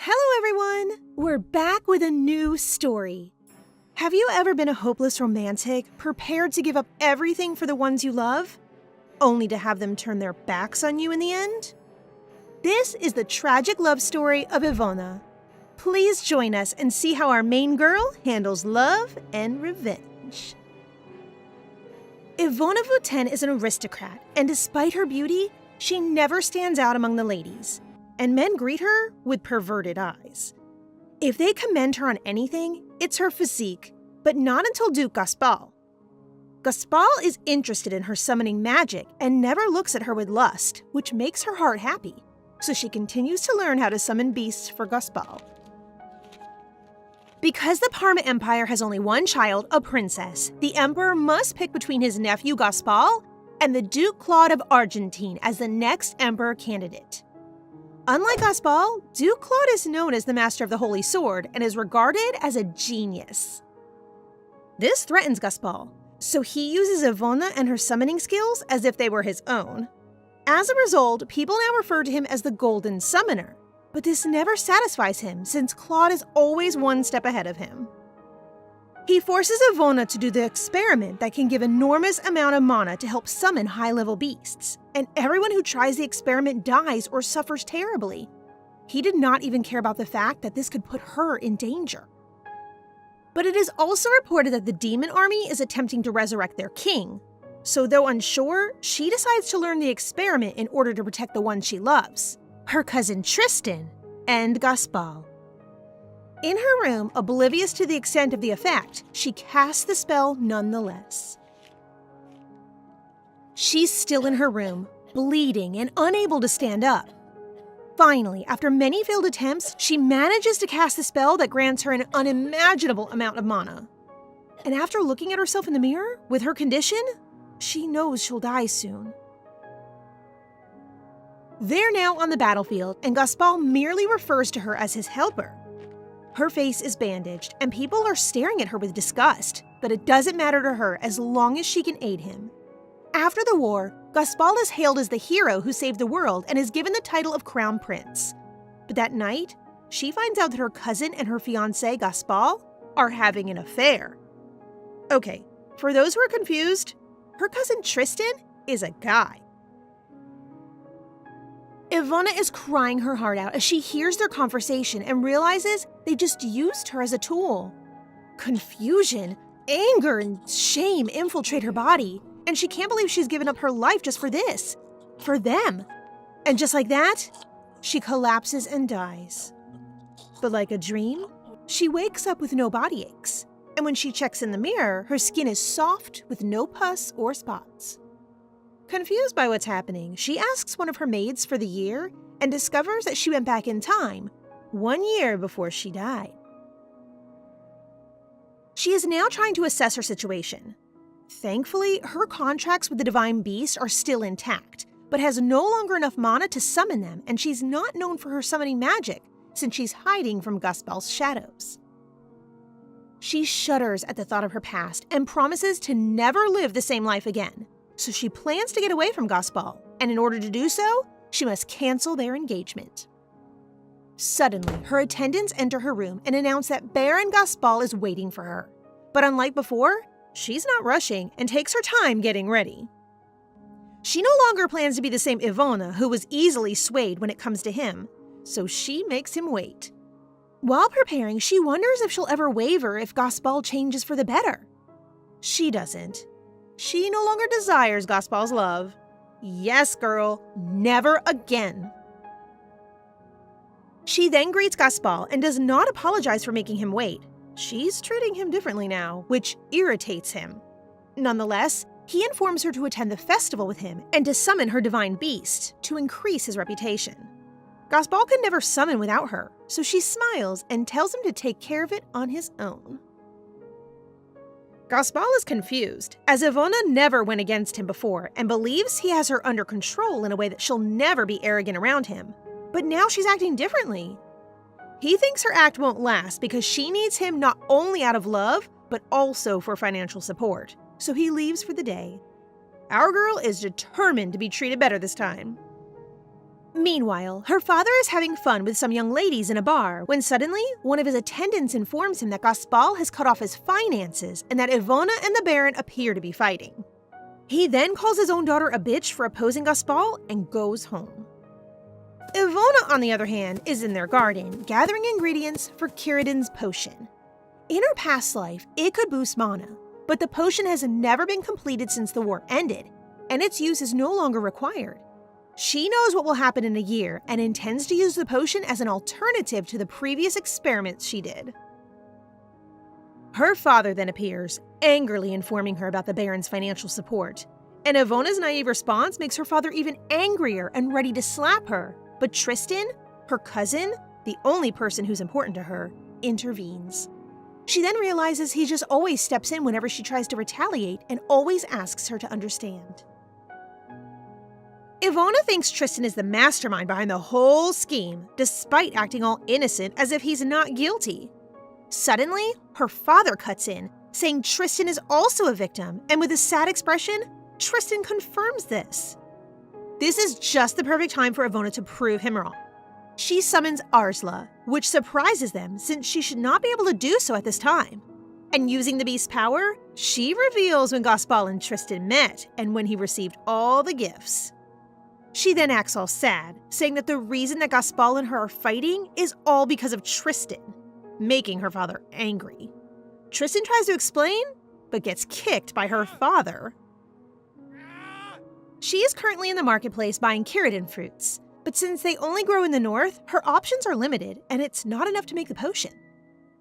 Hello everyone! We're back with a new story. Have you ever been a hopeless romantic, prepared to give up everything for the ones you love, only to have them turn their backs on you in the end? This is the tragic love story of Ivona. Please join us and see how our main girl handles love and revenge. Ivona Vouten is an aristocrat, and despite her beauty, she never stands out among the ladies, and men greet her with perverted eyes. If they commend her on anything, it's her physique, but not until Duke Gaspal. Gaspal is interested in her summoning magic and never looks at her with lust, which makes her heart happy, so she continues to learn how to summon beasts for Gaspal. Because the Parma Empire has only one child, a princess, the emperor must pick between his nephew Gaspal and the Duke Claude of Argentine as the next emperor candidate. Unlike Gaspal, Duke Claude is known as the master of the Holy Sword and is regarded as a genius. This threatens Gaspal, so he uses Ivona and her summoning skills as if they were his own. As a result, people now refer to him as the Golden Summoner, but this never satisfies him since Claude is always one step ahead of him. He forces Ivona to do the experiment that can give enormous amount of mana to help summon high-level beasts, and everyone who tries the experiment dies or suffers terribly. He did not even care about the fact that this could put her in danger. But it is also reported that the demon army is attempting to resurrect their king, so though unsure, she decides to learn the experiment in order to protect the one she loves, her cousin Tristan and Gaspal. In her room, oblivious to the extent of the effect, she casts the spell nonetheless. She's still in her room, bleeding and unable to stand up. Finally, after many failed attempts, she manages to cast the spell that grants her an unimaginable amount of mana. And after looking at herself in the mirror, with her condition, she knows she'll die soon. They're now on the battlefield, and Gaspal merely refers to her as his helper. Her face is bandaged, and people are staring at her with disgust, but it doesn't matter to her as long as she can aid him. After the war, Gaspal is hailed as the hero who saved the world and is given the title of Crown Prince. But that night, she finds out that her cousin and her fiancé, Gaspal, are having an affair. Okay, for those who are confused, her cousin Tristan is a guy. Ivona is crying her heart out as she hears their conversation and realizes they just used her as a tool. Confusion, anger, and shame infiltrate her body, and she can't believe she's given up her life just for this. For them. And just like that, she collapses and dies. But like a dream, she wakes up with no body aches, and when she checks in the mirror, her skin is soft with no pus or spots. Confused by what's happening, she asks one of her maids for the year and discovers that she went back in time, 1 year before she died. She is now trying to assess her situation. Thankfully, her contracts with the Divine Beast are still intact, but has no longer enough mana to summon them, and she's not known for her summoning magic since she's hiding from Gaspal's shadows. She shudders at the thought of her past and promises to never live the same life again. So she plans to get away from Gaspal, and in order to do so, she must cancel their engagement. Suddenly, her attendants enter her room and announce that Baron Gaspal is waiting for her. But unlike before, she's not rushing and takes her time getting ready. She no longer plans to be the same Ivona who was easily swayed when it comes to him, so she makes him wait. While preparing, she wonders if she'll ever waver if Gaspal changes for the better. She doesn't. She no longer desires Gaspal's love. Yes, girl, never again. She then greets Gaspal and does not apologize for making him wait. She's treating him differently now, which irritates him. Nonetheless, he informs her to attend the festival with him and to summon her divine beast to increase his reputation. Gaspal can never summon without her, so she smiles and tells him to take care of it on his own. Gaspal is confused, as Ivona never went against him before and believes he has her under control in a way that she'll never be arrogant around him. But now she's acting differently. He thinks her act won't last because she needs him not only out of love, but also for financial support, so he leaves for the day. Our girl is determined to be treated better this time. Meanwhile, her father is having fun with some young ladies in a bar when suddenly one of his attendants informs him that Gaspal has cut off his finances and that Ivona and the Baron appear to be fighting. He then calls his own daughter a bitch for opposing Gaspal and goes home. Ivona, on the other hand, is in their garden, gathering ingredients for Kiridin's potion. In her past life, it could boost mana, but the potion has never been completed since the war ended, and its use is no longer required. She knows what will happen in a year and intends to use the potion as an alternative to the previous experiments she did. Her father then appears, angrily informing her about the Baron's financial support, and Ivona's naive response makes her father even angrier and ready to slap her. But Tristan, her cousin, the only person who's important to her, intervenes. She then realizes he just always steps in whenever she tries to retaliate and always asks her to understand. Ivona thinks Tristan is the mastermind behind the whole scheme, despite acting all innocent as if he's not guilty. Suddenly, her father cuts in, saying Tristan is also a victim, and with a sad expression, Tristan confirms this. This is just the perfect time for Ivona to prove him wrong. She summons Arsla, which surprises them since she should not be able to do so at this time. And using the beast's power, she reveals when Gaspal and Tristan met and when he received all the gifts. She then acts all sad, saying that the reason that Gaspal and her are fighting is all because of Tristan, making her father angry. Tristan tries to explain, but gets kicked by her father. She is currently in the marketplace buying Kiridin fruits, but since they only grow in the north, her options are limited and it's not enough to make the potion.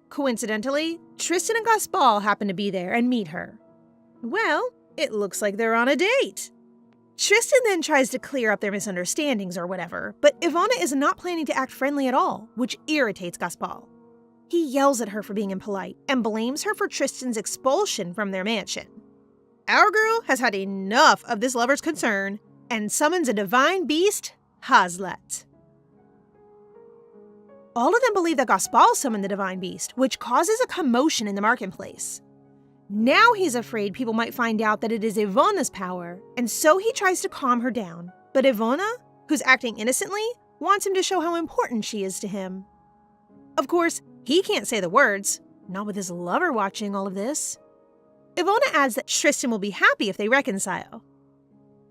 Coincidentally, Tristan and Gaspal happen to be there and meet her. Well, it looks like they're on a date. Tristan then tries to clear up their misunderstandings or whatever, but Ivona is not planning to act friendly at all, which irritates Gaspal. He yells at her for being impolite and blames her for Tristan's expulsion from their mansion. Our girl has had enough of this lover's concern and summons a divine beast, Hazlet. All of them believe that Gaspal summoned the divine beast, which causes a commotion in the marketplace. Now he's afraid people might find out that it is Ivona's power, and so he tries to calm her down. But Ivona, who's acting innocently, wants him to show how important she is to him. Of course, he can't say the words, not with his lover watching all of this. Ivona adds that Tristan will be happy if they reconcile.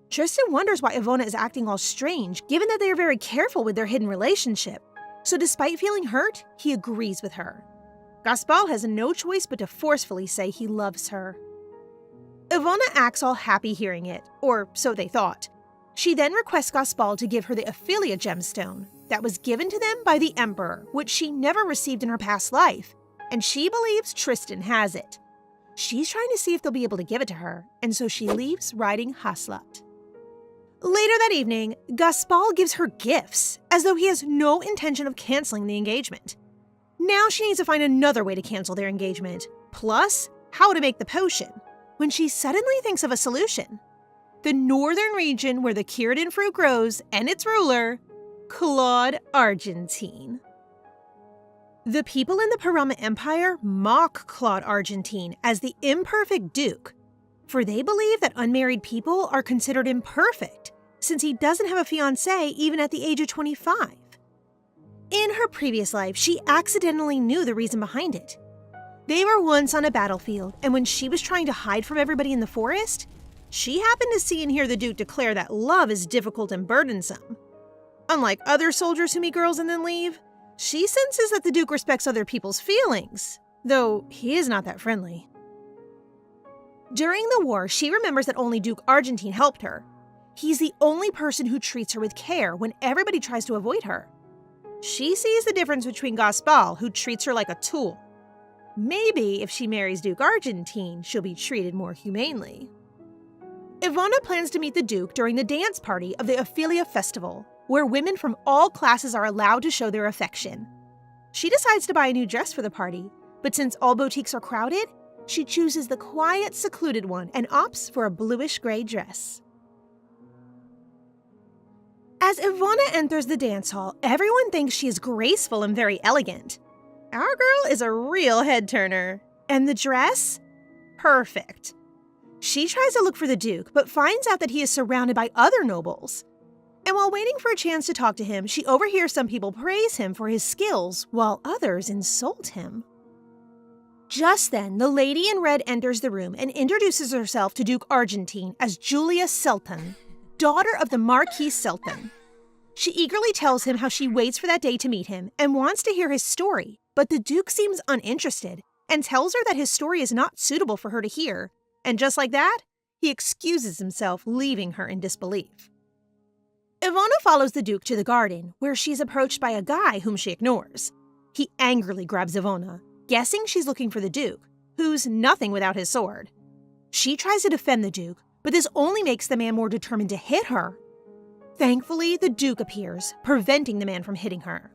Tristan wonders why Ivona is acting all strange, given that they are very careful with their hidden relationship. So despite feeling hurt, he agrees with her. Gaspal has no choice but to forcefully say he loves her. Ivona acts all happy hearing it, or so they thought. She then requests Gaspal to give her the Ophelia gemstone that was given to them by the Emperor, which she never received in her past life, and she believes Tristan has it. She's trying to see if they'll be able to give it to her, and so she leaves riding Haslat. Later that evening, Gaspal gives her gifts, as though he has no intention of canceling the engagement. Now she needs to find another way to cancel their engagement, plus how to make the potion, when she suddenly thinks of a solution. The northern region where the Kiridin fruit grows and its ruler, Claude Argentine. The people in the Parama Empire mock Claude Argentine as the imperfect duke, for they believe that unmarried people are considered imperfect, since he doesn't have a fiancé even at the age of 25. In her previous life, she accidentally knew the reason behind it. They were once on a battlefield, and when she was trying to hide from everybody in the forest, she happened to see and hear the Duke declare that love is difficult and burdensome. Unlike other soldiers who meet girls and then leave, she senses that the Duke respects other people's feelings, though he is not that friendly. During the war, she remembers that only Duke Argentine helped her. He's the only person who treats her with care when everybody tries to avoid her. She sees the difference between Gaspal, who treats her like a tool. Maybe if she marries Duke Argentine, she'll be treated more humanely. Ivona plans to meet the Duke during the dance party of the Ophelia Festival, where women from all classes are allowed to show their affection. She decides to buy a new dress for the party, but since all boutiques are crowded, she chooses the quiet, secluded one and opts for a bluish-gray dress. As Ivona enters the dance hall, everyone thinks she is graceful and very elegant. Our girl is a real head-turner. And the dress? Perfect. She tries to look for the Duke, but finds out that he is surrounded by other nobles. And while waiting for a chance to talk to him, she overhears some people praise him for his skills, while others insult him. Just then, the lady in red enters the room and introduces herself to Duke Argentine as Julia Sultan, daughter of the Marquis Sultan. She eagerly tells him how she waits for that day to meet him and wants to hear his story, but the Duke seems uninterested and tells her that his story is not suitable for her to hear, and just like that, he excuses himself, leaving her in disbelief. Ivona follows the Duke to the garden, where she is approached by a guy whom she ignores. He angrily grabs Ivona, guessing she's looking for the Duke, who's nothing without his sword. She tries to defend the Duke, but this only makes the man more determined to hit her. Thankfully, the Duke appears, preventing the man from hitting her.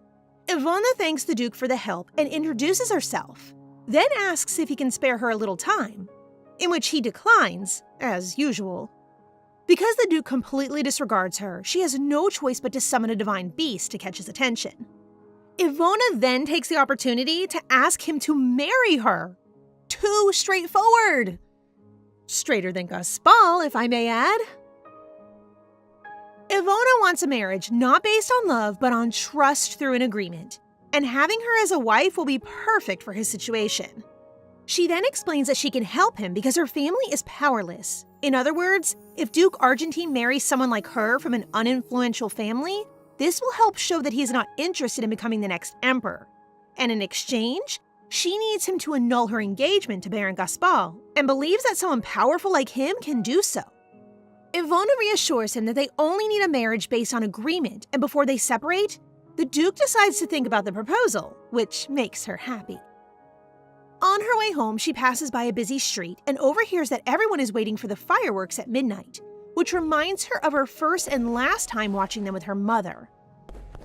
Ivona thanks the Duke for the help and introduces herself, then asks if he can spare her a little time, in which he declines, as usual. Because the Duke completely disregards her, she has no choice but to summon a divine beast to catch his attention. Ivona then takes the opportunity to ask him to marry her. Too straightforward. Straighter than Gaspal, if I may add. Ivona wants a marriage not based on love, but on trust through an agreement, and having her as a wife will be perfect for his situation. She then explains that she can help him because her family is powerless. In other words, if Duke Argentine marries someone like her from an uninfluential family, this will help show that he is not interested in becoming the next emperor. And in exchange, she needs him to annul her engagement to Baron Gaspal and believes that someone powerful like him can do so. Ivona reassures him that they only need a marriage based on agreement, and before they separate, the Duke decides to think about the proposal, which makes her happy. On her way home, she passes by a busy street and overhears that everyone is waiting for the fireworks at midnight, which reminds her of her first and last time watching them with her mother.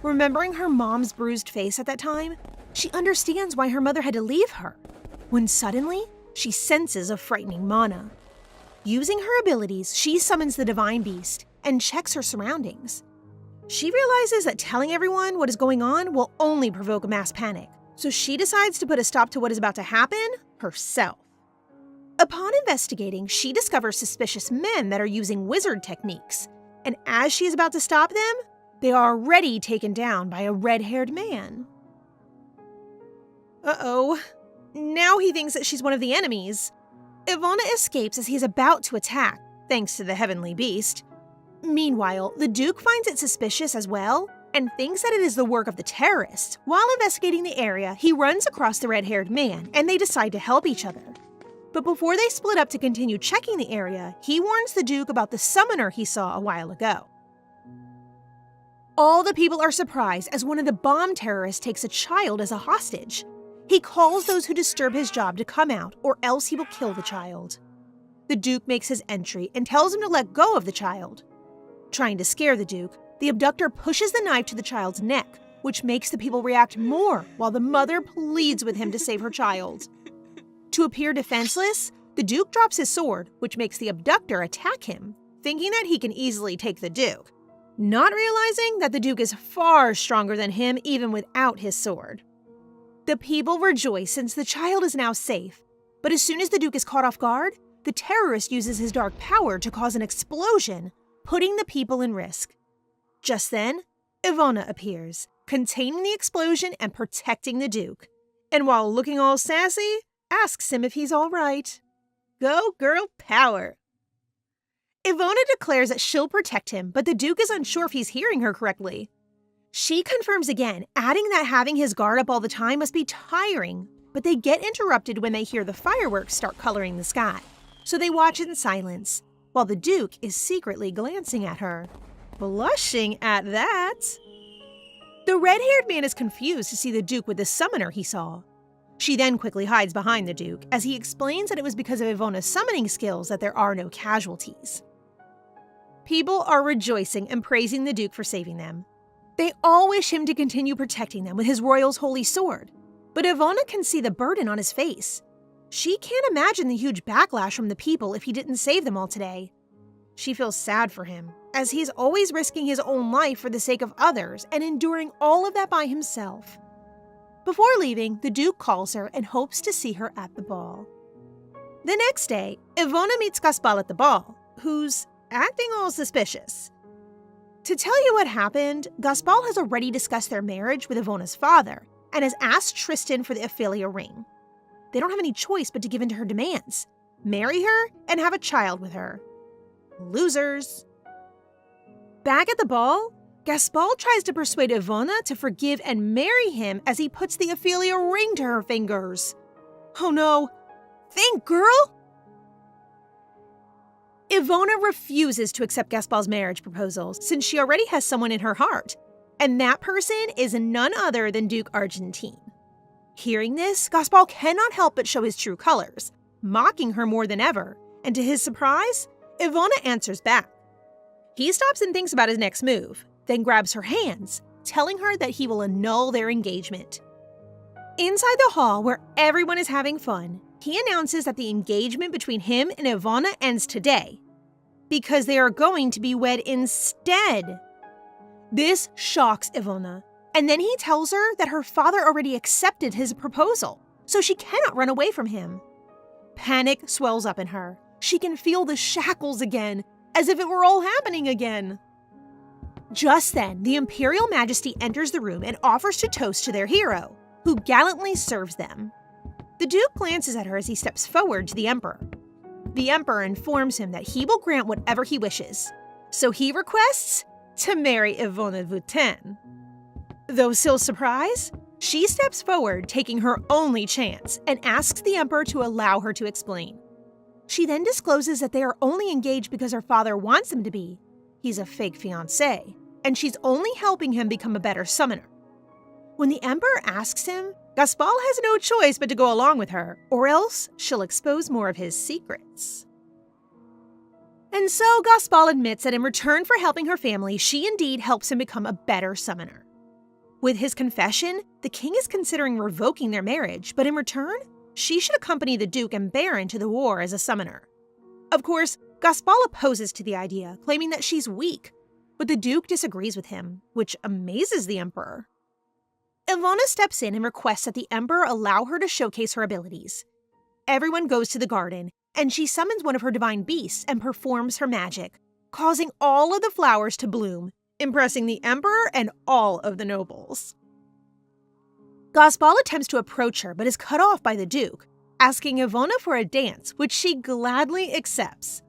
Remembering her mom's bruised face at that time, she understands why her mother had to leave her, when suddenly, she senses a frightening mana. Using her abilities, she summons the divine beast and checks her surroundings. She realizes that telling everyone what is going on will only provoke a mass panic, so she decides to put a stop to what is about to happen herself. Upon investigating, she discovers suspicious men that are using wizard techniques, and as she is about to stop them, they are already taken down by a red-haired man. Uh-oh. Now he thinks that she's one of the enemies. Ivona escapes as he is about to attack, thanks to the heavenly beast. Meanwhile, the Duke finds it suspicious as well and thinks that it is the work of the terrorists. While investigating the area, he runs across the red-haired man and they decide to help each other. But before they split up to continue checking the area, he warns the Duke about the summoner he saw a while ago. All the people are surprised as one of the bomb terrorists takes a child as a hostage. He calls those who disturb his job to come out or else he will kill the child. The Duke makes his entry and tells him to let go of the child. Trying to scare the Duke, the abductor pushes the knife to the child's neck, which makes the people react more while the mother pleads with him to save her child. To appear defenseless, the Duke drops his sword, which makes the abductor attack him, thinking that he can easily take the Duke, not realizing that the Duke is far stronger than him even without his sword. The people rejoice since the child is now safe, but as soon as the Duke is caught off guard, the terrorist uses his dark power to cause an explosion, putting the people in risk. Just then, Ivona appears, containing the explosion and protecting the Duke, and while looking all sassy, asks him if he's all right. Go girl power! Ivona declares that she'll protect him, but the Duke is unsure if he's hearing her correctly. She confirms again, adding that having his guard up all the time must be tiring, but they get interrupted when they hear the fireworks start coloring the sky, so they watch in silence, while the Duke is secretly glancing at her. Blushing at that. The red-haired man is confused to see the Duke with the summoner he saw. She then quickly hides behind the Duke, as he explains that it was because of Ivona's summoning skills that there are no casualties. People are rejoicing and praising the Duke for saving them. They all wish him to continue protecting them with his royal's holy sword, but Ivona can see the burden on his face. She can't imagine the huge backlash from the people if he didn't save them all today. She feels sad for him, as he's always risking his own life for the sake of others and enduring all of that by himself. Before leaving, the Duke calls her and hopes to see her at the ball. The next day, Ivona meets Gaspal at the ball, who's acting all suspicious. To tell you what happened, Gaspal has already discussed their marriage with Ivona's father and has asked Tristan for the Ophelia ring. They don't have any choice but to give in to her demands. Marry her and have a child with her. Losers. Back at the ball, Gaspal tries to persuade Ivona to forgive and marry him as he puts the Ophelia ring to her fingers. Oh no, think, girl! Ivona refuses to accept Gaspal's marriage proposal since she already has someone in her heart, and that person is none other than Duke Argentine. Hearing this, Gaspal cannot help but show his true colors, mocking her more than ever, and to his surprise, Ivona answers back. He stops and thinks about his next move, then grabs her hands, telling her that he will annul their engagement. Inside the hall, where everyone is having fun, he announces that the engagement between him and Ivona ends today, because they are going to be wed instead. This shocks Ivona, and then he tells her that her father already accepted his proposal, so she cannot run away from him. Panic swells up in her. She can feel the shackles again, as if it were all happening again. Just then, the Imperial Majesty enters the room and offers to toast to their hero, who gallantly serves them. The Duke glances at her as he steps forward to the Emperor. The Emperor informs him that he will grant whatever he wishes, so he requests to marry Ivona Vutin. Though still surprised, she steps forward, taking her only chance, and asks the Emperor to allow her to explain. She then discloses that they are only engaged because her father wants them to be. He's a fake fiancé, and she's only helping him become a better summoner. When the Emperor asks him, Gaspal has no choice but to go along with her, or else she'll expose more of his secrets. And so Gaspal admits that in return for helping her family, she indeed helps him become a better summoner. With his confession, the king is considering revoking their marriage, but in return, she should accompany the Duke and Baron to the war as a summoner. Of course, Gaspal opposes to the idea, claiming that she's weak, but the Duke disagrees with him, which amazes the Emperor. Ivona steps in and requests that the Emperor allow her to showcase her abilities. Everyone goes to the garden, and she summons one of her divine beasts and performs her magic, causing all of the flowers to bloom, impressing the Emperor and all of the nobles. Gaspal attempts to approach her but is cut off by the Duke, asking Ivona for a dance, which she gladly accepts.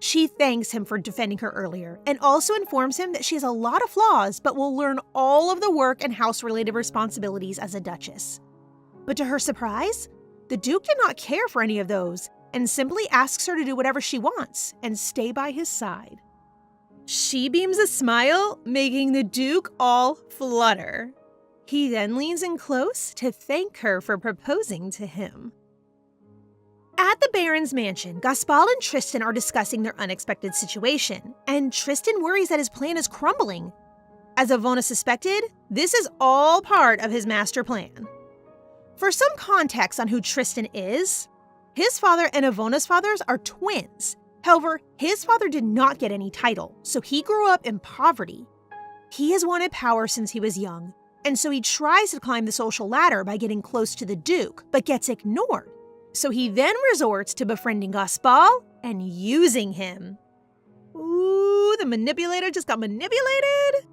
She thanks him for defending her earlier and also informs him that she has a lot of flaws but will learn all of the work and house-related responsibilities as a duchess. But to her surprise, the Duke did not care for any of those and simply asks her to do whatever she wants and stay by his side. She beams a smile, making the Duke all flutter. He then leans in close to thank her for proposing to him. At the Baron's mansion, Gaspal and Tristan are discussing their unexpected situation, and Tristan worries that his plan is crumbling. As Ivona suspected, this is all part of his master plan. For some context on who Tristan is, his father and Ivona's fathers are twins. However, his father did not get any title, so he grew up in poverty. He has wanted power since he was young, and so he tries to climb the social ladder by getting close to the Duke, but gets ignored. So he then resorts to befriending Gaspal and using him. Ooh, the manipulator just got manipulated.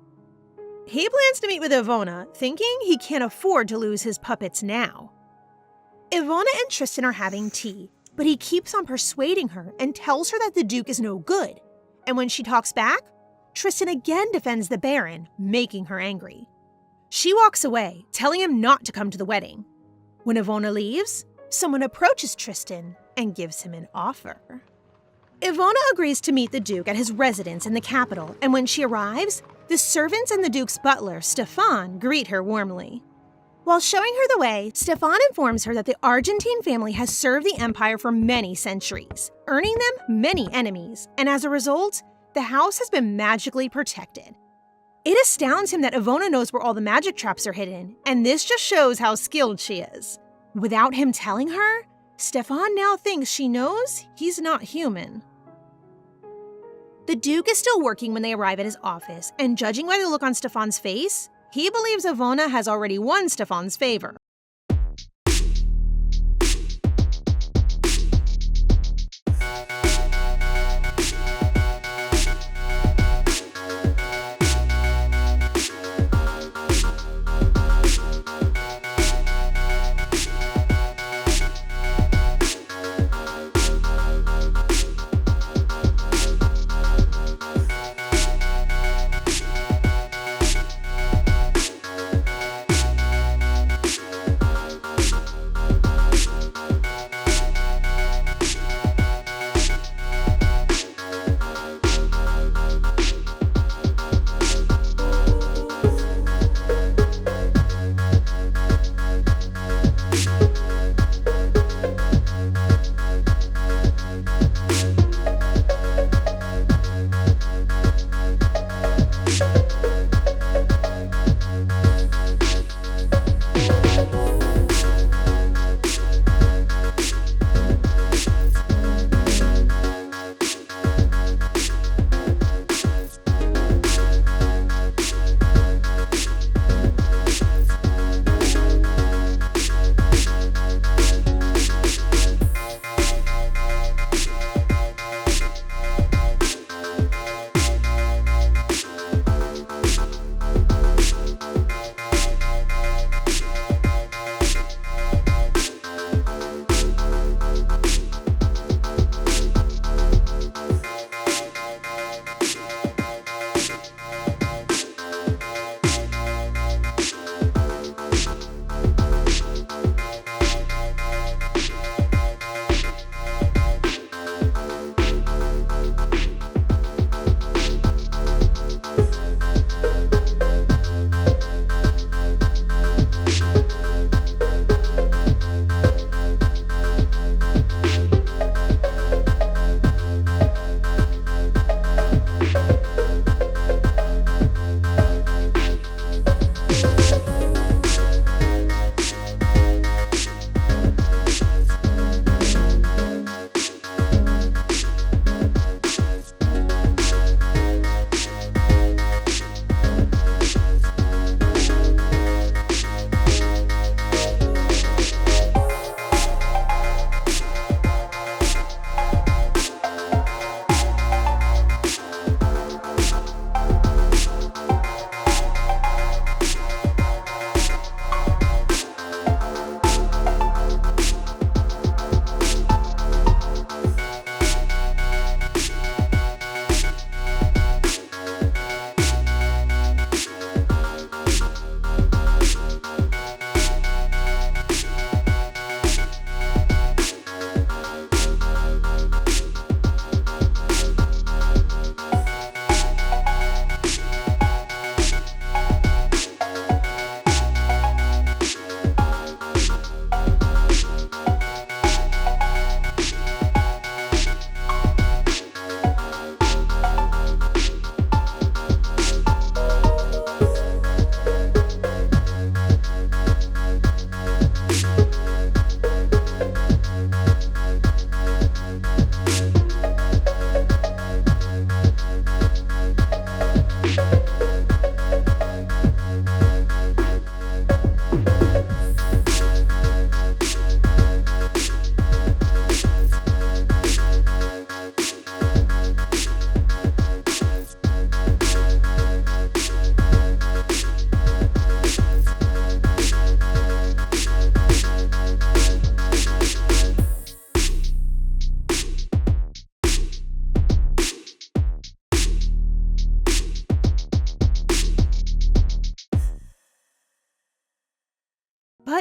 He plans to meet with Ivona, thinking he can't afford to lose his puppets now. Ivona and Tristan are having tea, but he keeps on persuading her and tells her that the Duke is no good. And when she talks back, Tristan again defends the Baron, making her angry. She walks away, telling him not to come to the wedding. When Ivona leaves, someone approaches Tristan and gives him an offer. Ivona agrees to meet the Duke at his residence in the capital, and when she arrives, the servants and the Duke's butler, Stefan, greet her warmly. While showing her the way, Stefan informs her that the Argentine family has served the empire for many centuries, earning them many enemies, and as a result, the house has been magically protected. It astounds him that Ivona knows where all the magic traps are hidden, and this just shows how skilled she is. Without him telling her, Stefan now thinks she knows he's not human. The Duke is still working when they arrive at his office, and judging by the look on Stefan's face, he believes Ivona has already won Stefan's favor.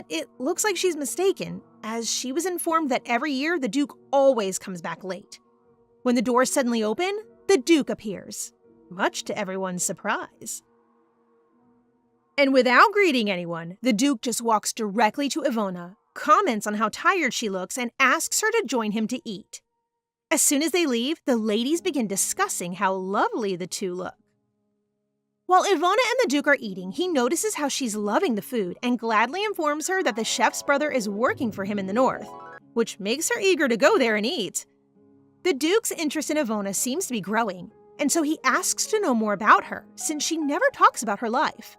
but it looks like she's mistaken, as she was informed that every year the Duke always comes back late. When the doors suddenly open, the Duke appears, much to everyone's surprise. And without greeting anyone, the Duke just walks directly to Ivona, comments on how tired she looks, and asks her to join him to eat. As soon as they leave, the ladies begin discussing how lovely the two look. While Ivona and the Duke are eating, he notices how she's loving the food and gladly informs her that the chef's brother is working for him in the north, which makes her eager to go there and eat. The Duke's interest in Ivona seems to be growing, and so he asks to know more about her, since she never talks about her life.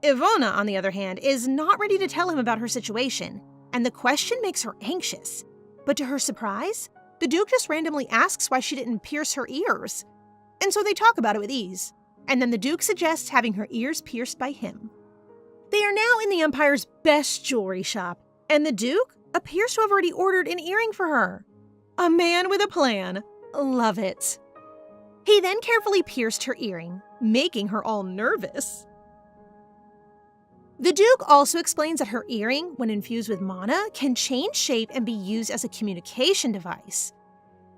Ivona, on the other hand, is not ready to tell him about her situation, and the question makes her anxious. But to her surprise, the Duke just randomly asks why she didn't pierce her ears. And so they talk about it with ease, and then the Duke suggests having her ears pierced by him. They are now in the Empire's best jewelry shop, and the Duke appears to have already ordered an earring for her. A man with a plan. Love it. He then carefully pierced her earring, making her all nervous. The Duke also explains that her earring, when infused with mana, can change shape and be used as a communication device.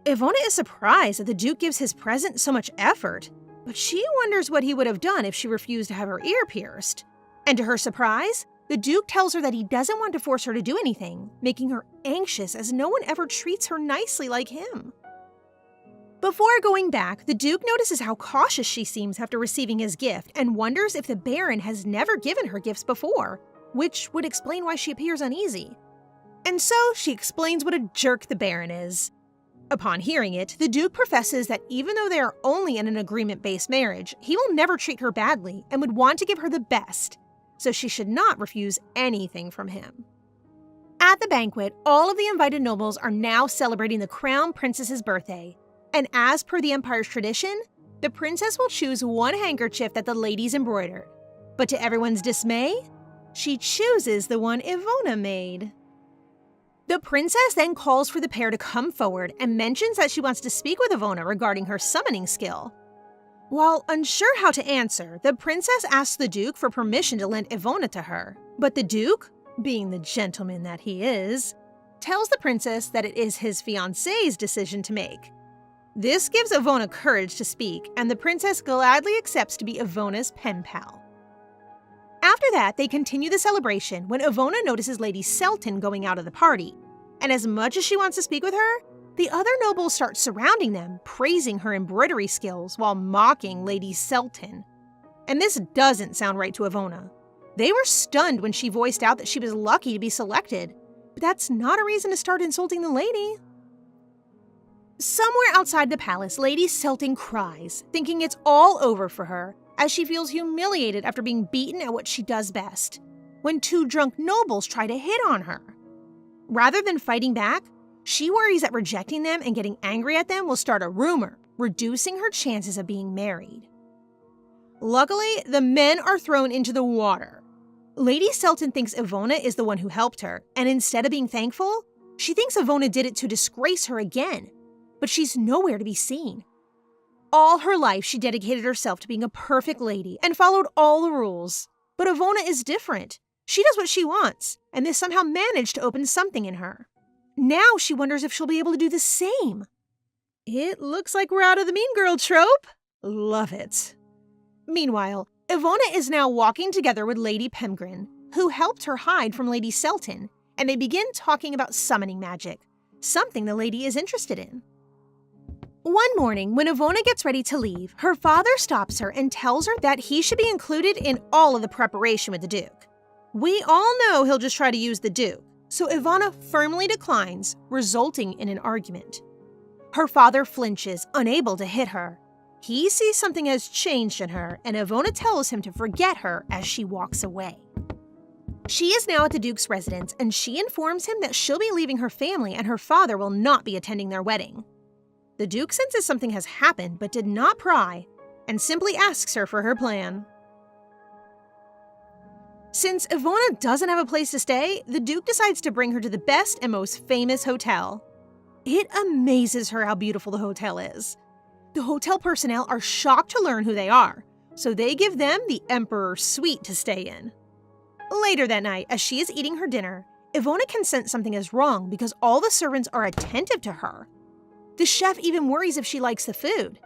Ivona is surprised that the Duke gives his present so much effort, but she wonders what he would have done if she refused to have her ear pierced. And to her surprise, the Duke tells her that he doesn't want to force her to do anything, making her anxious as no one ever treats her nicely like him. Before going back, the Duke notices how cautious she seems after receiving his gift and wonders if the Baron has never given her gifts before, which would explain why she appears uneasy. And so she explains what a jerk the Baron is. Upon hearing it, the Duke professes that even though they are only in an agreement-based marriage, he will never treat her badly and would want to give her the best, so she should not refuse anything from him. At the banquet, all of the invited nobles are now celebrating the Crown Princess's birthday, and as per the Empire's tradition, the princess will choose one handkerchief that the ladies embroidered. But to everyone's dismay, she chooses the one Ivona made. The princess then calls for the pair to come forward and mentions that she wants to speak with Ivona regarding her summoning skill. While unsure how to answer, the princess asks the Duke for permission to lend Ivona to her. But the Duke, being the gentleman that he is, tells the princess that it is his fiancée's decision to make. This gives Ivona courage to speak, and the princess gladly accepts to be Ivona's pen pal. After that, they continue the celebration when Ivona notices Lady Selton going out of the party, and as much as she wants to speak with her, the other nobles start surrounding them, praising her embroidery skills while mocking Lady Selton. And this doesn't sound right to Ivona. They were stunned when she voiced out that she was lucky to be selected, but that's not a reason to start insulting the lady. Somewhere outside the palace, Lady Selton cries, thinking it's all over for her, as she feels humiliated after being beaten at what she does best, when two drunk nobles try to hit on her. Rather than fighting back, she worries that rejecting them and getting angry at them will start a rumor, reducing her chances of being married. Luckily, the men are thrown into the water. Lady Selton thinks Ivona is the one who helped her, and instead of being thankful, she thinks Ivona did it to disgrace her again, but she's nowhere to be seen. All her life, she dedicated herself to being a perfect lady and followed all the rules. But Ivona is different. She does what she wants, and this somehow managed to open something in her. Now she wonders if she'll be able to do the same. It looks like we're out of the mean girl trope. Love it. Meanwhile, Ivona is now walking together with Lady Pemgrin, who helped her hide from Lady Selton, and they begin talking about summoning magic, something the lady is interested in. One morning, when Ivona gets ready to leave, her father stops her and tells her that he should be included in all of the preparation with the Duke. We all know he'll just try to use the Duke, so Ivona firmly declines, resulting in an argument. Her father flinches, unable to hit her. He sees something has changed in her, and Ivona tells him to forget her as she walks away. She is now at the Duke's residence, and she informs him that she'll be leaving her family and her father will not be attending their wedding. The Duke senses something has happened but did not pry, and simply asks her for her plan. Since Ivona doesn't have a place to stay, the Duke decides to bring her to the best and most famous hotel. It amazes her how beautiful the hotel is. The hotel personnel are shocked to learn who they are, so they give them the Emperor's suite to stay in. Later that night, as she is eating her dinner, Ivona can sense something is wrong because all the servants are attentive to her. The chef even worries if she likes the food.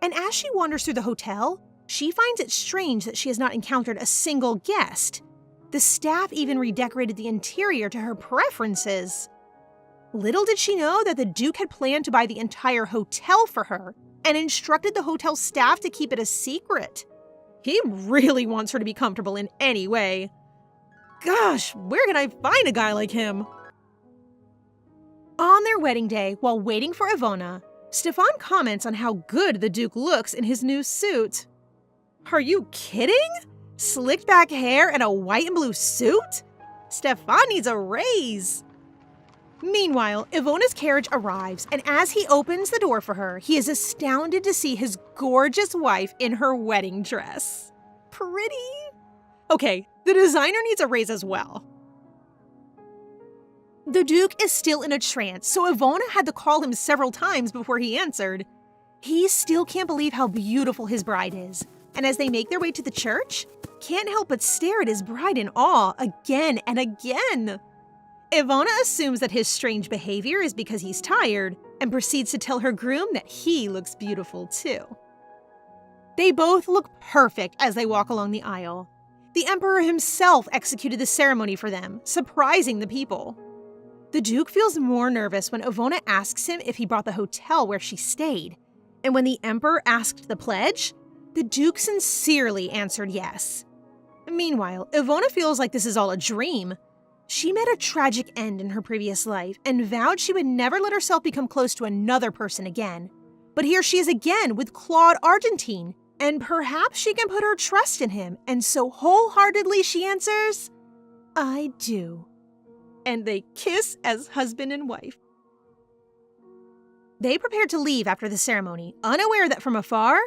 And as she wanders through the hotel, she finds it strange that she has not encountered a single guest. The staff even redecorated the interior to her preferences. Little did she know that the Duke had planned to buy the entire hotel for her and instructed the hotel staff to keep it a secret. He really wants her to be comfortable in any way. Gosh, where can I find a guy like him? On their wedding day, while waiting for Ivona, Stefan comments on how good the Duke looks in his new suit. Are you kidding? Slicked back hair and a white and blue suit? Stefan needs a raise. Meanwhile, Ivona's carriage arrives, and as he opens the door for her, he is astounded to see his gorgeous wife in her wedding dress. Pretty? Okay, the designer needs a raise as well. The Duke is still in a trance, so Ivona had to call him several times before he answered. He still can't believe how beautiful his bride is, and as they make their way to the church, can't help but stare at his bride in awe again and again. Ivona assumes that his strange behavior is because he's tired and proceeds to tell her groom that he looks beautiful too. They both look perfect as they walk along the aisle. The Emperor himself executed the ceremony for them, surprising the people. The Duke feels more nervous when Ivona asks him if he brought the hotel where she stayed, and when the Emperor asked the pledge, the Duke sincerely answered yes. Meanwhile, Ivona feels like this is all a dream. She met a tragic end in her previous life and vowed she would never let herself become close to another person again. But here she is again with Claude Argentine, and perhaps she can put her trust in him, and so wholeheartedly she answers, "I do." And they kiss as husband and wife. They prepare to leave after the ceremony, unaware that from afar,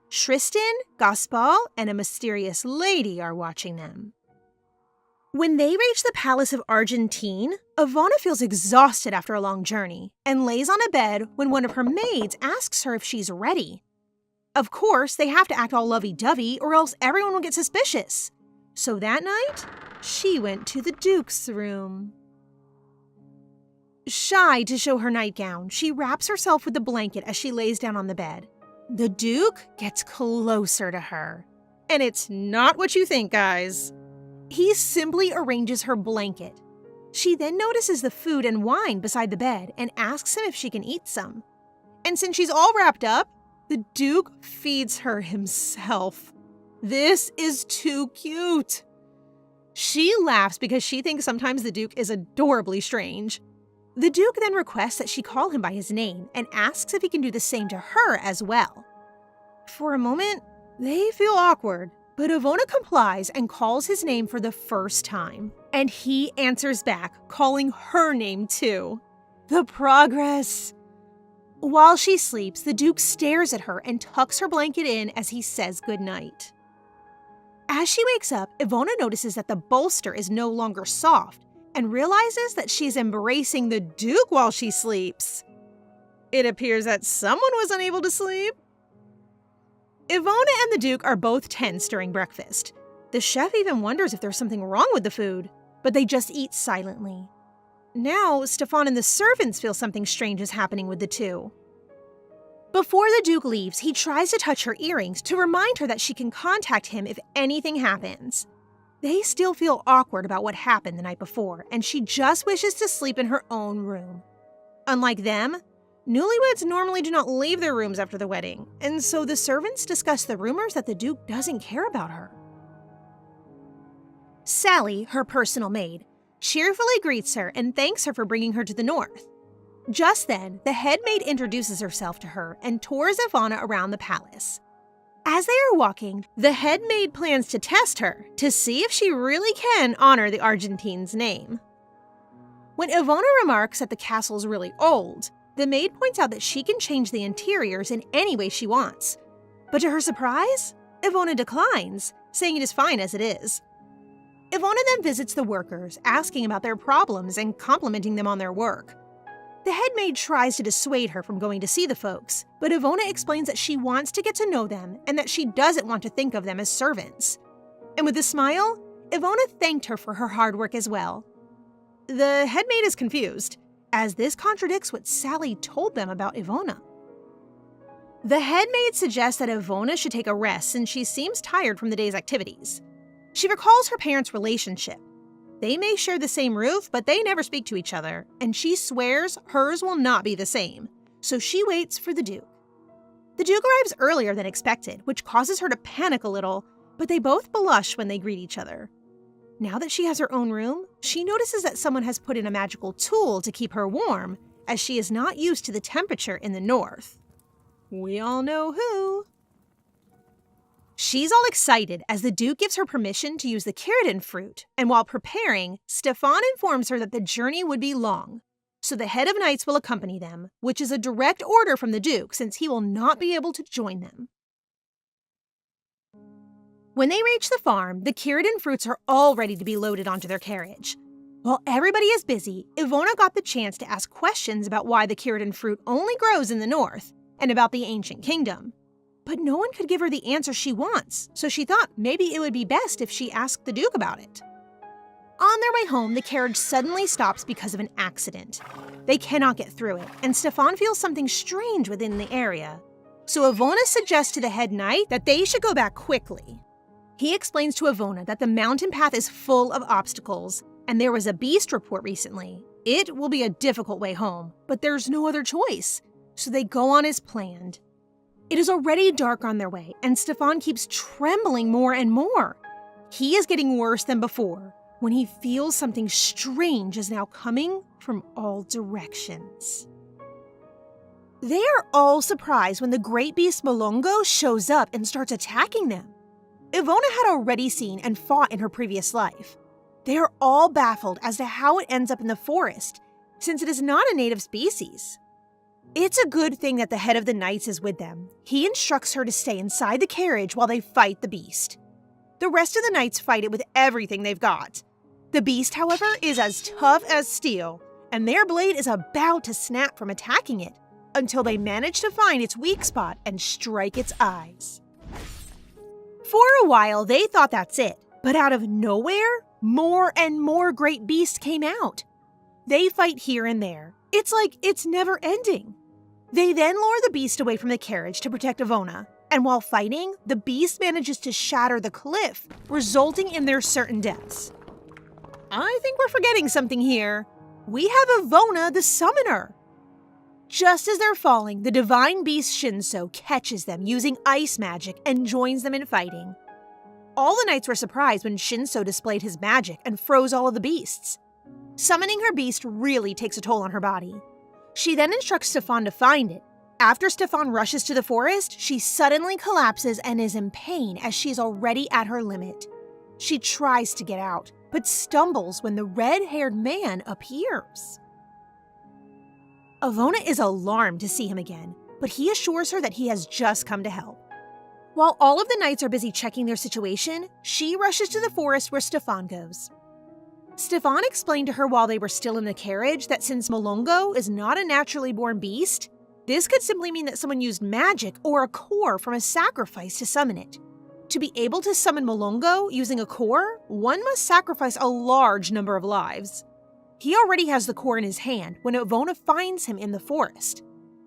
Tristan, Gaspal, and a mysterious lady are watching them. When they reach the Palace of Argentine, Ivona feels exhausted after a long journey and lays on a bed when one of her maids asks her if she's ready. Of course, they have to act all lovey-dovey or else everyone will get suspicious. So that night, she went to the Duke's room. Shy to show her nightgown, she wraps herself with the blanket as she lays down on the bed. The Duke gets closer to her. And it's not what you think, guys. He simply arranges her blanket. She then notices the food and wine beside the bed and asks him if she can eat some. And since she's all wrapped up, the Duke feeds her himself. This is too cute. She laughs because she thinks sometimes the Duke is adorably strange. The Duke then requests that she call him by his name and asks if he can do the same to her as well. For a moment, they feel awkward. But Ivona complies and calls his name for the first time. And he answers back, calling her name too. The progress. While she sleeps, the Duke stares at her and tucks her blanket in as he says goodnight. As she wakes up, Ivona notices that the bolster is no longer soft and realizes that she is embracing the Duke while she sleeps. It appears that someone was unable to sleep. Ivona and the Duke are both tense during breakfast. The chef even wonders if there's something wrong with the food, but they just eat silently. Now, Stefan and the servants feel something strange is happening with the two. Before the Duke leaves, he tries to touch her earrings to remind her that she can contact him if anything happens. They still feel awkward about what happened the night before, and she just wishes to sleep in her own room. Unlike them, newlyweds normally do not leave their rooms after the wedding, and so the servants discuss the rumors that the Duke doesn't care about her. Sally, her personal maid, cheerfully greets her and thanks her for bringing her to the north. Just then, the head maid introduces herself to her and tours Ivona around the palace. As they are walking, the head maid plans to test her to see if she really can honor the Argentine's name. When Ivona remarks that the castle's really old, the maid points out that she can change the interiors in any way she wants. But to her surprise, Ivona declines, saying it is fine as it is. Ivona then visits the workers, asking about their problems and complimenting them on their work. The head maid tries to dissuade her from going to see the folks, but Ivona explains that she wants to get to know them and that she doesn't want to think of them as servants. And with a smile, Ivona thanked her for her hard work as well. The headmaid is confused, as this contradicts what Sally told them about Ivona. The headmaid suggests that Ivona should take a rest since she seems tired from the day's activities. She recalls her parents' relationship. They may share the same roof, but they never speak to each other, and she swears hers will not be the same, so she waits for the Duke. The Duke arrives earlier than expected, which causes her to panic a little, but they both blush when they greet each other. Now that she has her own room, she notices that someone has put in a magical tool to keep her warm, as she is not used to the temperature in the north. We all know who. She's all excited as the Duke gives her permission to use the Kiridan fruit, and while preparing, Stefan informs her that the journey would be long, so the head of knights will accompany them, which is a direct order from the Duke since he will not be able to join them. When they reach the farm, the Kiridan fruits are all ready to be loaded onto their carriage. While everybody is busy, Ivona got the chance to ask questions about why the Kiridan fruit only grows in the north, and about the ancient kingdom. But no one could give her the answer she wants, so she thought maybe it would be best if she asked the Duke about it. On their way home, the carriage suddenly stops because of an accident. They cannot get through it, and Stefan feels something strange within the area. So Ivona suggests to the head knight that they should go back quickly. He explains to Ivona that the mountain path is full of obstacles, and there was a beast report recently. It will be a difficult way home, but there's no other choice. So they go on as planned. It is already dark on their way, and Stefan keeps trembling more and more. He is getting worse than before when he feels something strange is now coming from all directions. They are all surprised when the great beast Molongo shows up and starts attacking them. Ivona had already seen and fought in her previous life. They are all baffled as to how it ends up in the forest, since it is not a native species. It's a good thing that the head of the knights is with them. He instructs her to stay inside the carriage while they fight the beast. The rest of the knights fight it with everything they've got. The beast, however, is as tough as steel, and their blade is about to snap from attacking it, until they manage to find its weak spot and strike its eyes. For a while, they thought that's it, but out of nowhere, more and more great beasts came out. They fight here and there. It's like it's never ending. They then lure the beast away from the carriage to protect Ivona, and while fighting, the beast manages to shatter the cliff, resulting in their certain deaths. I think we're forgetting something here. We have Ivona the Summoner. Just as they're falling, the divine beast Shinso catches them using ice magic and joins them in fighting. All the knights were surprised when Shinso displayed his magic and froze all of the beasts. Summoning her beast really takes a toll on her body. She then instructs Stefan to find it. After Stefan rushes to the forest, she suddenly collapses and is in pain as she is already at her limit. She tries to get out, but stumbles when the red-haired man appears. Ivona is alarmed to see him again, but he assures her that he has just come to help. While all of the knights are busy checking their situation, she rushes to the forest where Stefan goes. Stefan explained to her while they were still in the carriage that since Molongo is not a naturally born beast, this could simply mean that someone used magic or a core from a sacrifice to summon it. To be able to summon Molongo using a core, one must sacrifice a large number of lives. He already has the core in his hand when Ivona finds him in the forest.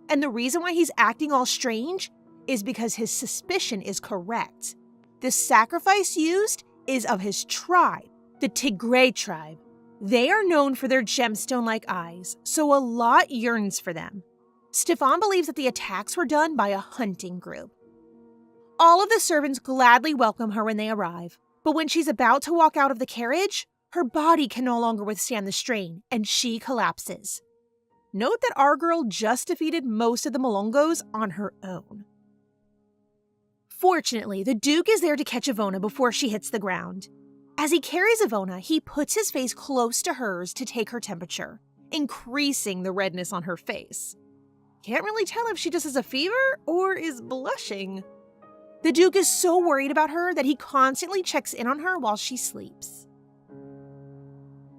And the reason why he's acting all strange is because his suspicion is correct. The sacrifice used is of his tribe, the Tigray tribe. They are known for their gemstone-like eyes, so a lot yearns for them. Stefan believes that the attacks were done by a hunting group. All of the servants gladly welcome her when they arrive, but when she's about to walk out of the carriage, her body can no longer withstand the strain, and she collapses. Note that our girl just defeated most of the Molongos on her own. Fortunately, the Duke is there to catch Ivona before she hits the ground. As he carries Ivona, he puts his face close to hers to take her temperature, increasing the redness on her face. Can't really tell if she just has a fever or is blushing. The Duke is so worried about her that he constantly checks in on her while she sleeps.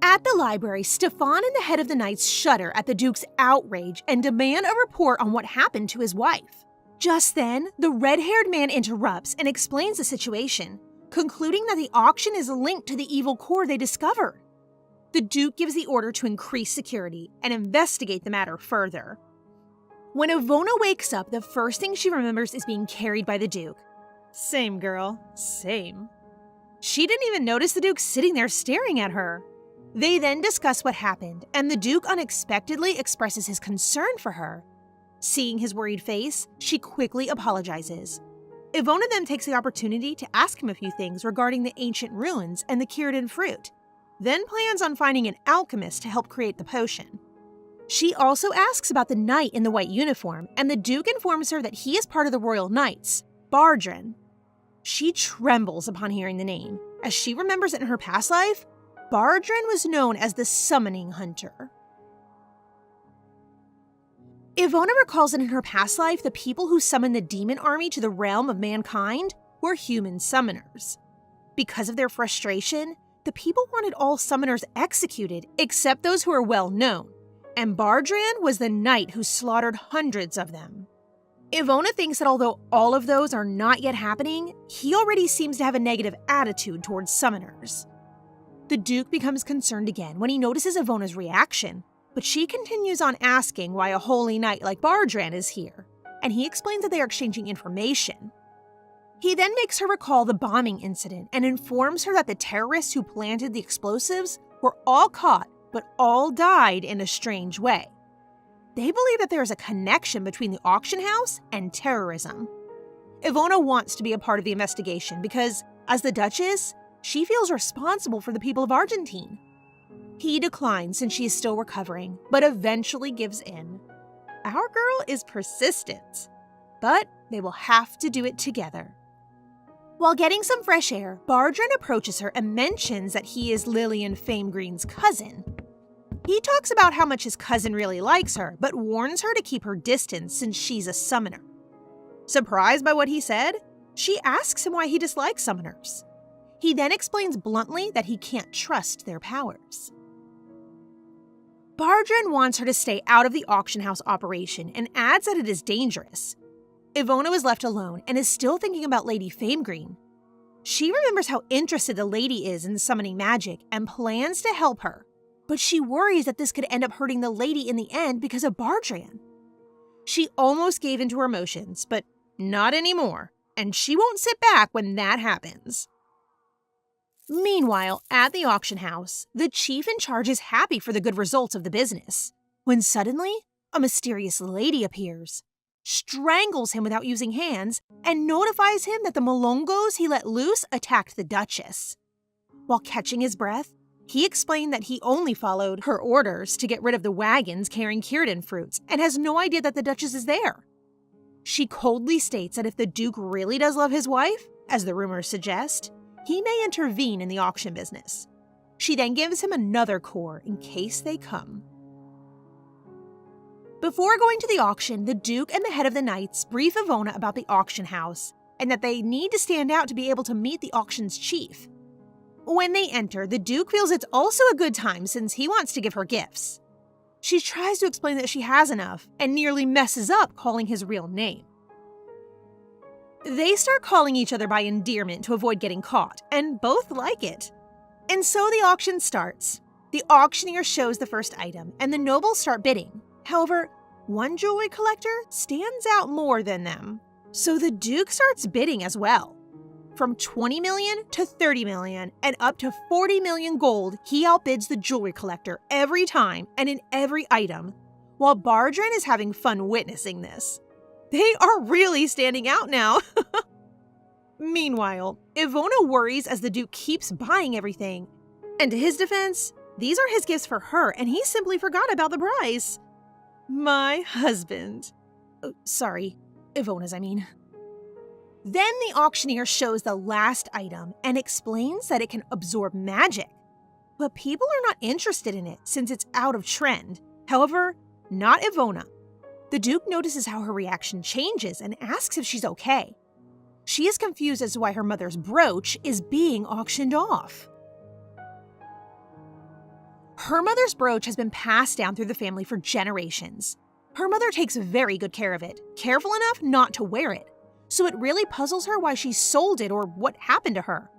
At the library, Stefan and the head of the knights shudder at the Duke's outrage and demand a report on what happened to his wife. Just then, the red-haired man interrupts and explains the situation, concluding that the auction is linked to the evil core they discovered. The Duke gives the order to increase security and investigate the matter further. When Ivona wakes up, the first thing she remembers is being carried by the Duke. Same girl, same. She didn't even notice the Duke sitting there staring at her. They then discuss what happened, and the Duke unexpectedly expresses his concern for her. Seeing his worried face, she quickly apologizes. Ivona then takes the opportunity to ask him a few things regarding the ancient ruins and the Círdan fruit, then plans on finding an alchemist to help create the potion. She also asks about the knight in the white uniform, and the Duke informs her that he is part of the Royal Knights, Bardran. She trembles upon hearing the name, as she remembers that in her past life, Bardran was known as the Summoning Hunter. Ivona recalls that in her past life, the people who summoned the demon army to the realm of mankind were human summoners. Because of their frustration, the people wanted all summoners executed except those who are well known, and Bardran was the knight who slaughtered hundreds of them. Ivona thinks that although all of those are not yet happening, he already seems to have a negative attitude towards summoners. The Duke becomes concerned again when he notices Ivona's reaction, but she continues on asking why a holy knight like Bardran is here, and he explains that they are exchanging information. He then makes her recall the bombing incident and informs her that the terrorists who planted the explosives were all caught, but all died in a strange way. They believe that there is a connection between the auction house and terrorism. Ivona wants to be a part of the investigation because, as the Duchess, she feels responsible for the people of Argentine. He declines since she is still recovering, but eventually gives in. Our girl is persistent, but they will have to do it together. While getting some fresh air, Bardran approaches her and mentions that he is Lillian Famegreen's cousin. He talks about how much his cousin really likes her, but warns her to keep her distance since she's a summoner. Surprised by what he said, she asks him why he dislikes summoners. He then explains bluntly that he can't trust their powers. Bardran wants her to stay out of the auction house operation and adds that it is dangerous. Ivona is left alone and is still thinking about Lady Famegreen. She remembers how interested the lady is in summoning magic and plans to help her, but she worries that this could end up hurting the lady in the end because of Bardran. She almost gave in to her emotions, but not anymore, and she won't sit back when that happens. Meanwhile, at the auction house, the chief in charge is happy for the good results of the business, when suddenly, a mysterious lady appears, strangles him without using hands, and notifies him that the Molongos he let loose attacked the Duchess. While catching his breath, he explained that he only followed her orders to get rid of the wagons carrying Círdan fruits and has no idea that the Duchess is there. She coldly states that if the Duke really does love his wife, as the rumors suggest, he may intervene in the auction business. She then gives him another core in case they come. Before going to the auction, the Duke and the head of the Knights brief Ivona about the auction house and that they need to stand out to be able to meet the auction's chief. When they enter, the Duke feels it's also a good time since he wants to give her gifts. She tries to explain that she has enough and nearly messes up calling his real name. They start calling each other by endearment to avoid getting caught, and both like it. And so the auction starts. The auctioneer shows the first item, and the nobles start bidding. However, one jewelry collector stands out more than them. So the Duke starts bidding as well. From 20 million to 30 million and up to 40 million gold, he outbids the jewelry collector every time and in every item, while Bardran is having fun witnessing this. They are really standing out now. Meanwhile, Ivona worries as the Duke keeps buying everything. And to his defense, these are his gifts for her and he simply forgot about the price. My husband. Oh, sorry, Ivona's, I mean. Then the auctioneer shows the last item and explains that it can absorb magic. But people are not interested in it since it's out of trend. However, not Ivona. The Duke notices how her reaction changes and asks if she's okay. She is confused as to why her mother's brooch is being auctioned off. Her mother's brooch has been passed down through the family for generations. Her mother takes very good care of it, careful enough not to wear it, so it really puzzles her why she sold it or what happened to her.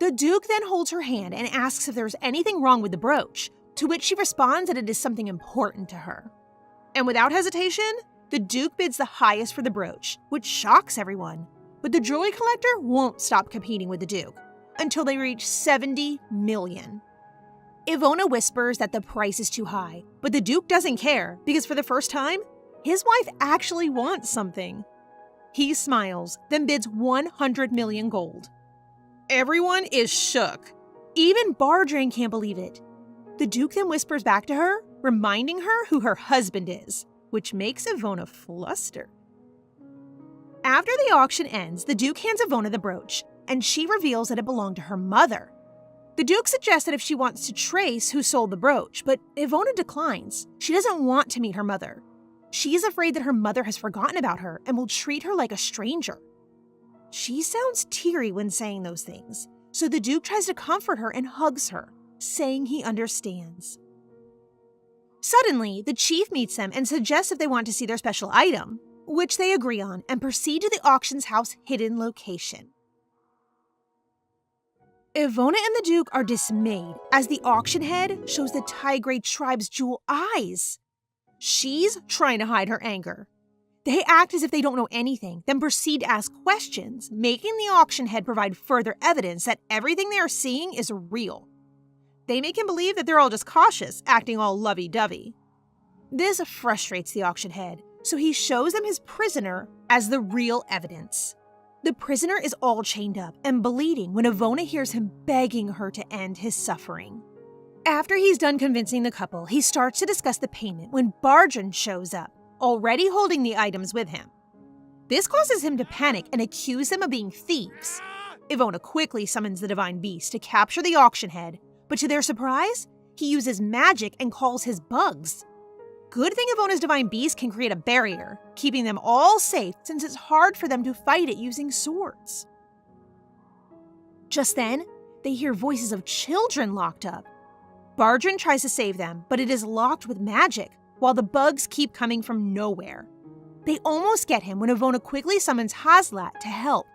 The Duke then holds her hand and asks if there's anything wrong with the brooch, to which she responds that it is something important to her. And without hesitation, the Duke bids the highest for the brooch, which shocks everyone. But the jewelry collector won't stop competing with the Duke until they reach 70 million. Ivona whispers that the price is too high, but the Duke doesn't care because for the first time, his wife actually wants something. He smiles, then bids 100 million gold. Everyone is shook. Even Bardrain can't believe it. The Duke then whispers back to her, reminding her who her husband is, which makes Ivona fluster. After the auction ends, the Duke hands Ivona the brooch, and she reveals that it belonged to her mother. The Duke suggests that if she wants to trace who sold the brooch, but Ivona declines. She doesn't want to meet her mother. She is afraid that her mother has forgotten about her and will treat her like a stranger. She sounds teary when saying those things, so the Duke tries to comfort her and hugs her, saying he understands. Suddenly, the chief meets them and suggests if they want to see their special item, which they agree on and proceed to the auction's house hidden location. Ivona and the Duke are dismayed as the auction head shows the Tigray tribe's jewel eyes. She's trying to hide her anger. They act as if they don't know anything, then proceed to ask questions, making the auction head provide further evidence that everything they are seeing is real. They make him believe that they're all just cautious, acting all lovey-dovey. This frustrates the auction head, so he shows them his prisoner as the real evidence. The prisoner is all chained up and bleeding when Ivona hears him begging her to end his suffering. After he's done convincing the couple, he starts to discuss the payment when Bardrain shows up, already holding the items with him. This causes him to panic and accuse them of being thieves. Ivona quickly summons the divine beast to capture the auction head, but to their surprise, he uses magic and calls his bugs. Good thing Ivona's divine beast can create a barrier, keeping them all safe since it's hard for them to fight it using swords. Just then, they hear voices of children locked up. Bardrain tries to save them, but it is locked with magic, while the bugs keep coming from nowhere. They almost get him when Ivona quickly summons Hazlat to help.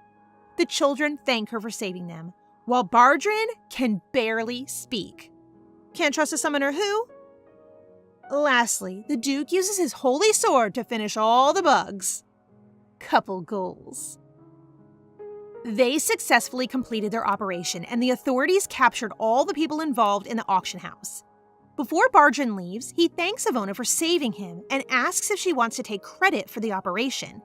The children thank her for saving them, while Bardrain can barely speak. Can't trust a summoner who? Lastly, the Duke uses his holy sword to finish all the bugs. Couple goals. They successfully completed their operation, and the authorities captured all the people involved in the auction house. Before Bardrain leaves, he thanks Ivona for saving him and asks if she wants to take credit for the operation.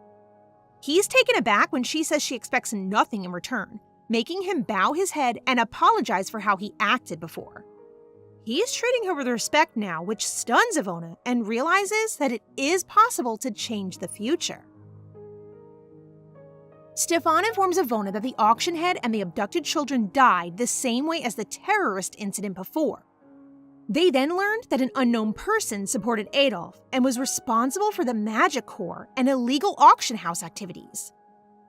He's taken aback when she says she expects nothing in return, making him bow his head and apologize for how he acted before. He's treating her with respect now, which stuns Ivona and realizes that it is possible to change the future. Stefan informs Ivona that the auction head and the abducted children died the same way as the terrorist incident before. They then learned that an unknown person supported Adolf and was responsible for the magic core and illegal auction house activities.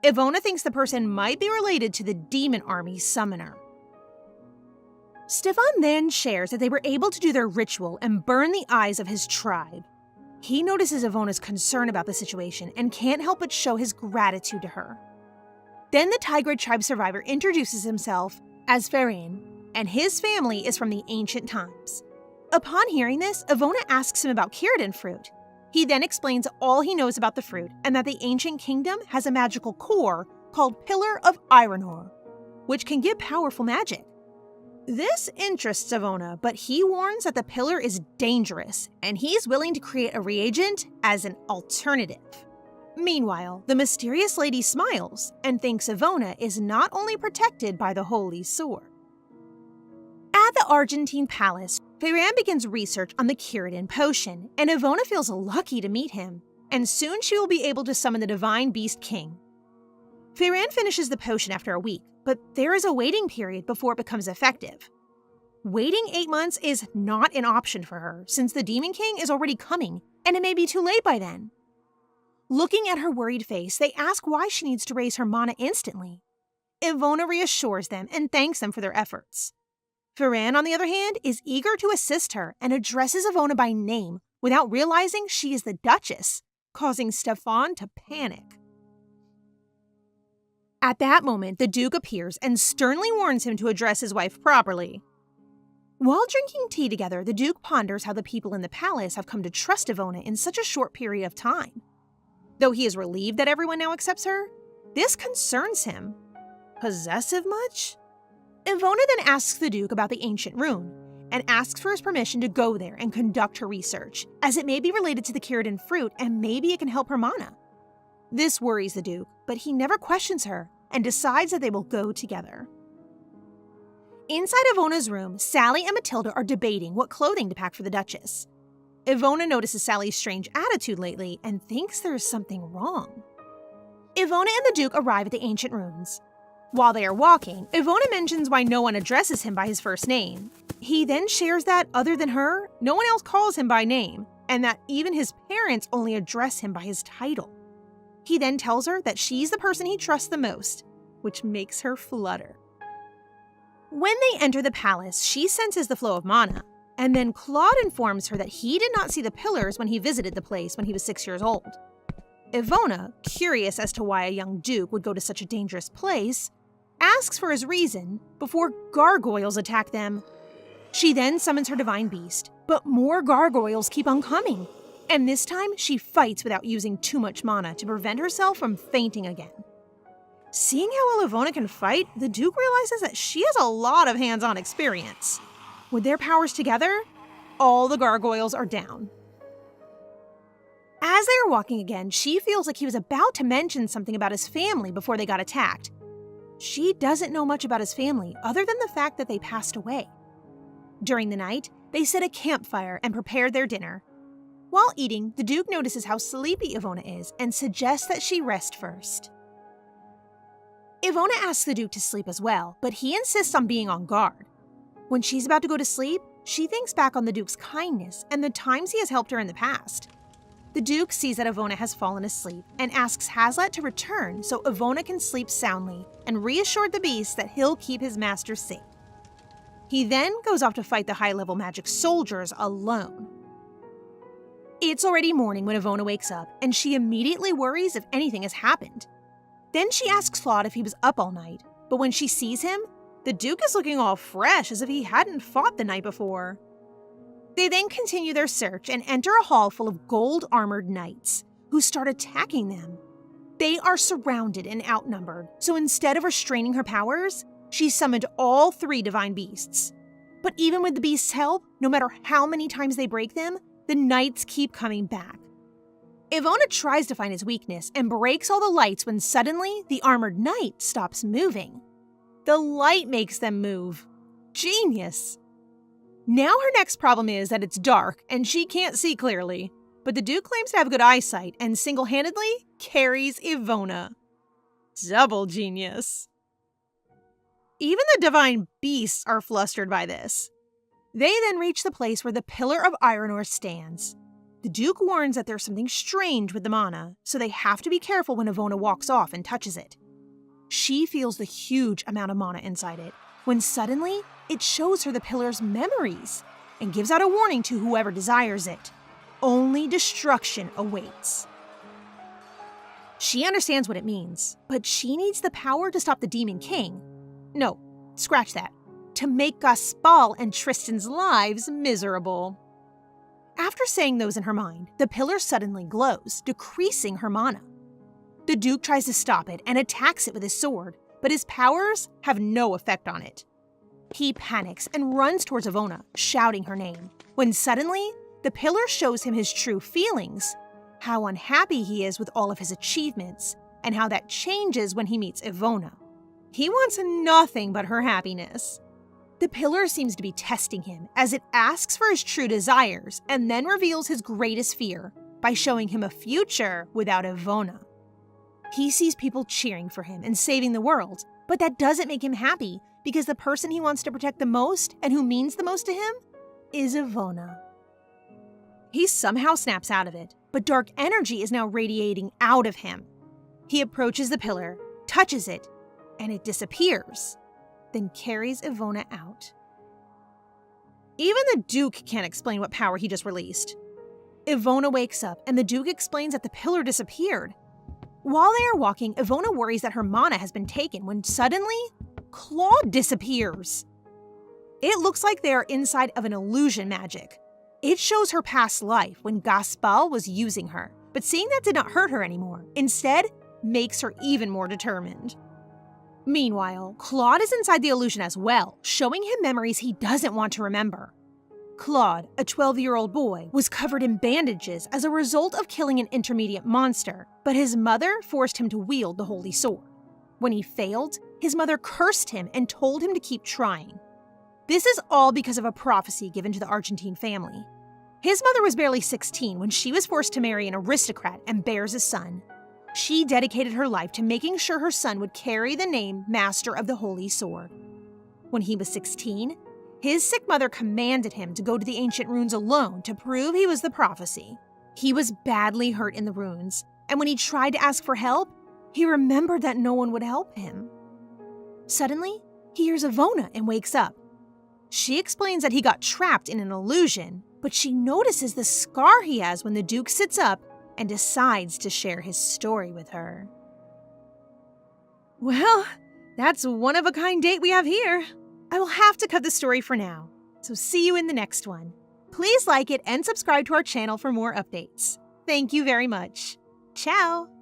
Ivona thinks the person might be related to the demon army summoner. Stefan then shares that they were able to do their ritual and burn the eyes of his tribe. He notices Ivona's concern about the situation and can't help but show his gratitude to her. Then the Tigray tribe survivor introduces himself as Farin, and his family is from the ancient times. Upon hearing this, Ivona asks him about Círdan fruit. He then explains all he knows about the fruit and that the ancient kingdom has a magical core called Pillar of Iron Ore, which can give powerful magic. This interests Ivona, but he warns that the pillar is dangerous, and he's willing to create a reagent as an alternative. Meanwhile, the mysterious lady smiles and thinks Ivona is not only protected by the holy sword. At the Argentine palace, Faran begins research on the Círdan potion, and Ivona feels lucky to meet him, and soon she will be able to summon the divine beast king. Faran finishes the potion after a week, but there is a waiting period before it becomes effective. Waiting 8 months is not an option for her, since the Demon King is already coming, and it may be too late by then. Looking at her worried face, they ask why she needs to raise her mana instantly. Ivona reassures them and thanks them for their efforts. Faran, on the other hand, is eager to assist her and addresses Ivona by name without realizing she is the Duchess, causing Stefan to panic. At that moment, the Duke appears and sternly warns him to address his wife properly. While drinking tea together, the Duke ponders how the people in the palace have come to trust Ivona in such a short period of time. Though he is relieved that everyone now accepts her, this concerns him. Possessive much? Ivona then asks the Duke about the ancient rune, and asks for his permission to go there and conduct her research, as it may be related to the Kiridan fruit and maybe it can help her mana. This worries the Duke, but he never questions her and decides that they will go together. Inside Ivona's room, Sally and Matilda are debating what clothing to pack for the Duchess. Ivona notices Sally's strange attitude lately and thinks there is something wrong. Ivona and the Duke arrive at the ancient ruins. While they are walking, Ivona mentions why no one addresses him by his first name. He then shares that, other than her, no one else calls him by name, and that even his parents only address him by his title. He then tells her that she's the person he trusts the most, which makes her flutter. When they enter the palace, she senses the flow of mana, and then Claude informs her that he did not see the pillars when he visited the place when he was 6 years old. Ivona, curious as to why a young duke would go to such a dangerous place, asks for his reason before gargoyles attack them. She then summons her divine beast, but more gargoyles keep on coming, and this time she fights without using too much mana to prevent herself from fainting again. Seeing how well Ivona can fight, the Duke realizes that she has a lot of hands-on experience. With their powers together, all the gargoyles are down. As they are walking again, she feels like he was about to mention something about his family before they got attacked. She doesn't know much about his family other than the fact that they passed away. During the night, they set a campfire and prepared their dinner. While eating, the Duke notices how sleepy Ivona is and suggests that she rest first. Ivona asks the Duke to sleep as well, but he insists on being on guard. When she's about to go to sleep, she thinks back on the Duke's kindness and the times he has helped her in the past. The Duke sees that Ivona has fallen asleep and asks Hazlet to return so Ivona can sleep soundly and reassure the beast that he'll keep his master safe. He then goes off to fight the high-level magic soldiers alone. It's already morning when Ivona wakes up, and she immediately worries if anything has happened. Then she asks Claude if he was up all night, but when she sees him, the Duke is looking all fresh as if he hadn't fought the night before. They then continue their search and enter a hall full of gold-armored knights, who start attacking them. They are surrounded and outnumbered, so instead of restraining her powers, she summoned all 3 divine beasts. But even with the beasts' help, no matter how many times they break them, the knights keep coming back. Ivona tries to find his weakness and breaks all the lights when suddenly the armored knight stops moving. The light makes them move. Genius! Now her next problem is that it's dark and she can't see clearly, but the Duke claims to have good eyesight and single-handedly carries Ivona. Double genius. Even the divine beasts are flustered by this. They then reach the place where the Pillar of Iron Ore stands. The Duke warns that there's something strange with the mana, so they have to be careful when Ivona walks off and touches it. She feels the huge amount of mana inside it, when suddenly it shows her the pillar's memories and gives out a warning to whoever desires it. Only destruction awaits. She understands what it means, but she needs the power to stop the Demon King. No, scratch that. To make Gaspal and Tristan's lives miserable. After saying those in her mind, the pillar suddenly glows, decreasing her mana. The Duke tries to stop it and attacks it with his sword, but his powers have no effect on it. He panics and runs towards Ivona, shouting her name, when suddenly, the pillar shows him his true feelings, how unhappy he is with all of his achievements, and how that changes when he meets Ivona. He wants nothing but her happiness. The pillar seems to be testing him as it asks for his true desires and then reveals his greatest fear by showing him a future without Ivona. He sees people cheering for him and saving the world, but that doesn't make him happy because the person he wants to protect the most and who means the most to him is Ivona. He somehow snaps out of it, but dark energy is now radiating out of him. He approaches the pillar, touches it, and it disappears, then carries Ivona out. Even the Duke can't explain what power he just released. Ivona wakes up, and the Duke explains that the pillar disappeared. While they are walking, Ivona worries that her mana has been taken when suddenly, Claude disappears. It looks like they are inside of an illusion magic. It shows her past life when Gaspal was using her, but seeing that did not hurt her anymore. Instead, makes her even more determined. Meanwhile, Claude is inside the illusion as well, showing him memories he doesn't want to remember. Claude, a 12-year-old boy, was covered in bandages as a result of killing an intermediate monster, but his mother forced him to wield the holy sword. When he failed, his mother cursed him and told him to keep trying. This is all because of a prophecy given to the Argentine family. His mother was barely 16 when she was forced to marry an aristocrat and bears a son. She dedicated her life to making sure her son would carry the name Master of the Holy Sword. When he was 16, his sick mother commanded him to go to the ancient runes alone to prove he was the prophecy. He was badly hurt in the runes, and when he tried to ask for help, he remembered that no one would help him. Suddenly, he hears Ivona and wakes up. She explains that he got trapped in an illusion, but she notices the scar he has when the Duke sits up and decides to share his story with her. Well, that's a one-of-a-kind date we have here. I will have to cut the story for now, so see you in the next one. Please like it and subscribe to our channel for more updates. Thank you very much. Ciao!